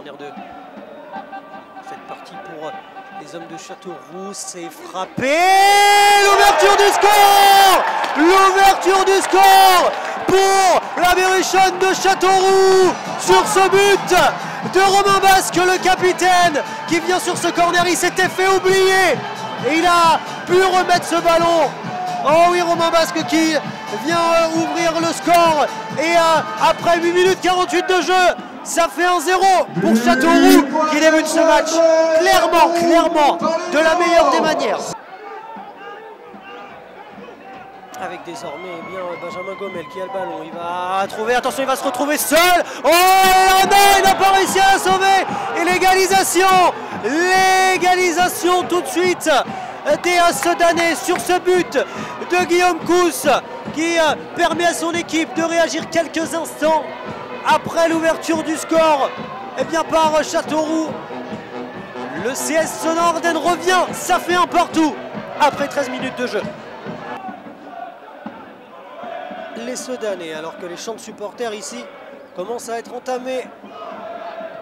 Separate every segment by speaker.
Speaker 1: corner de cette partie pour les hommes de Châteauroux. C'est frappé. L'ouverture du score. L'ouverture du score pour la Berrichonne de Châteauroux sur ce but de Romain Basque, le capitaine, qui vient sur ce corner. Il s'était fait oublier et il a pu remettre ce ballon. Oh oui, Romain Basque qui vient ouvrir le score. Et après 8 minutes 48 de jeu, ça fait 1-0 pour Châteauroux qui débute ce match clairement de la meilleure des manières. Avec désormais eh bien, Benjamin Gomel qui a le ballon, il va trouver, attention, il va se retrouver seul. Oh non, il n'a pas réussi à la sauver. Et l'égalisation tout de suite des Sedanais sur ce but de Guillaume Cousse qui permet à son équipe de réagir quelques instants après l'ouverture du score eh bien, par Châteauroux. Le CS Sedan-Ardennes revient, ça fait un partout après 13 minutes de jeu. Les Sedanais, alors que les chants de supporters ici commencent à être entamés.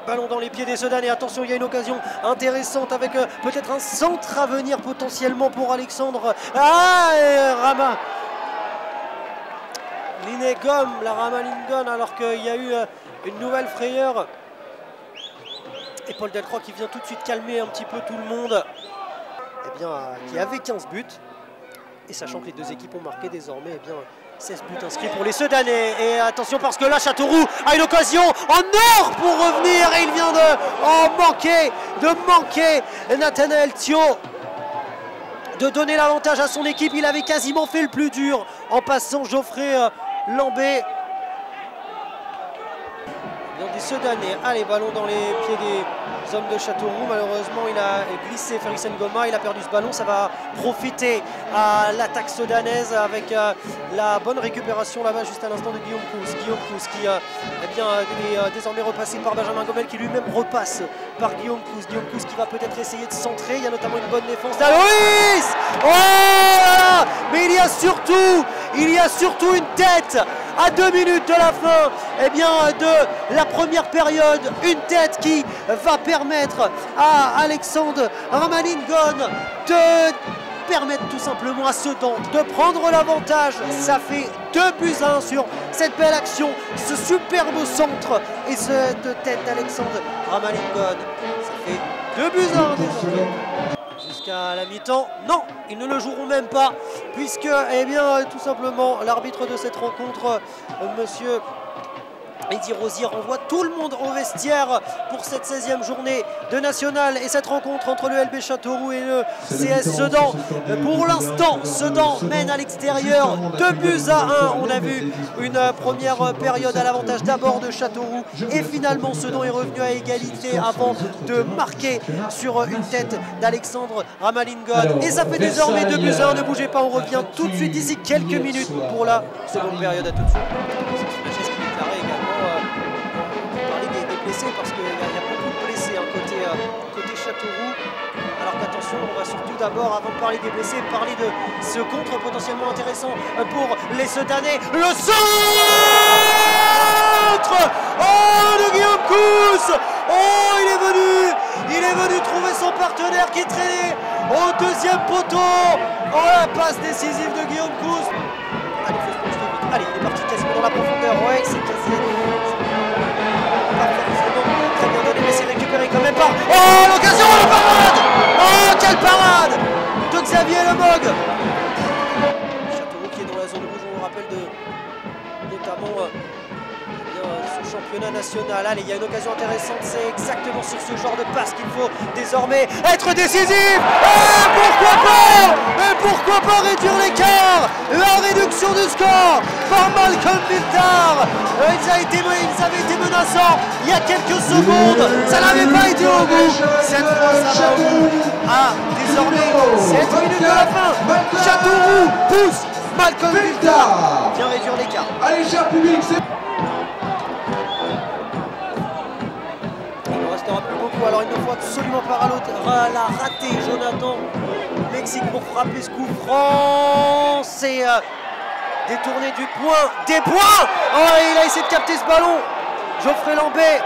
Speaker 1: Ballon dans les pieds des Sedanais, attention, il y a une occasion intéressante avec peut-être un centre à venir potentiellement pour Alexandre. Rama Linegom, la Rama Lingon, alors qu'il y a eu une nouvelle frayeur. Et Paul Delcroix qui vient tout de suite calmer un petit peu tout le monde. Eh bien, qui avait 15 buts. Et sachant que les deux équipes ont marqué désormais, eh bien, 16 buts inscrits pour les Sedanais. Et attention parce que là, Châteauroux a une occasion en or pour revenir. Et il vient de manquer Nathanaël Thio, de donner l'avantage à son équipe. Il avait quasiment fait le plus dur en passant Geoffrey Lambé. Des Sedanais, allez, ballon dans les pieds des hommes de Châteauroux. Malheureusement, il a glissé Ferris Ngoma, il a perdu ce ballon. Ça va profiter à l'attaque sedanaise avec la bonne récupération là-bas juste à l'instant de Guillaume Cousse. Guillaume Cousse qui eh bien, est désormais repassé par Benjamin Gomel qui lui-même repasse par Guillaume Cousse. Guillaume Cousse qui va peut-être essayer de centrer. Il y a notamment une bonne défense d'Aloïs. Oh là là. Mais il y a surtout une tête à 2 minutes de la fin eh bien, de la première période, une tête qui va permettre à Alexandre Ramalingon de permettre tout simplement à Sedan de prendre l'avantage. Ça fait 2-1 sur cette belle action, ce superbe centre et cette tête d'Alexandre Ramalingon. Ça fait 2-1 désormais. Jusqu'à la mi-temps, non, ils ne le joueront même pas, puisque, eh bien, tout simplement, l'arbitre de cette rencontre, monsieur Eddy Rosier, renvoie tout le monde au vestiaire pour cette 16e journée de National et cette rencontre entre le LB Châteauroux et le CS Sedan. Pour l'instant, Sedan mène à l'extérieur 2-1. On a vu une première période à l'avantage d'abord de Châteauroux et finalement Sedan est revenu à égalité avant de marquer sur une tête d'Alexandre Ramalingon. Et ça fait désormais 2-1. Ne bougez pas, on revient tout de suite d'ici quelques minutes pour la seconde période. À tout de suite. Parce qu'il y a beaucoup de blessés côté Châteauroux. Alors qu'attention, on va surtout d'abord, avant de parler des blessés, parler de ce contre potentiellement intéressant pour les Sedanais. Le centre de Guillaume Cousse. Oh, il est venu trouver son partenaire qui traînait au deuxième poteau. Oh, la passe décisive de Guillaume Cousse. Allez, il faut se projeter vite. Allez, il est parti quasiment dans la profondeur. Ouais, c'est quasi... Très bien donné, mais c'est récupéré quand même pas. Oh, l'occasion, la parade! Oh, quelle parade de Xavier Lemog! Châteauroux qui est dans la zone rouge, on le rappelle notamment ce championnat national. Allez, il y a une occasion intéressante, c'est exactement sur ce genre de passe qu'il faut désormais être décisif. Et pourquoi pas réduire l'écart? La réduction du score par Malcolm Viltard. Ils avaient été menaçants il y a quelques secondes. Ça n'avait pas été au bout. Cette fois, ça va au bout. Ah, désormais, 7 minutes de la fin. Châteauroux pousse Malcolm Viltard. Vient réduire l'écart.
Speaker 2: Allez, cher public, c'est...
Speaker 1: Il ne restera plus beaucoup. Alors, il ne faut absolument pas la rater. Jonathan Mexique pour frapper ce coup franc. C'est détourné du point. Des points. Oh, il a essayé de capter ce ballon. Geoffrey Lambé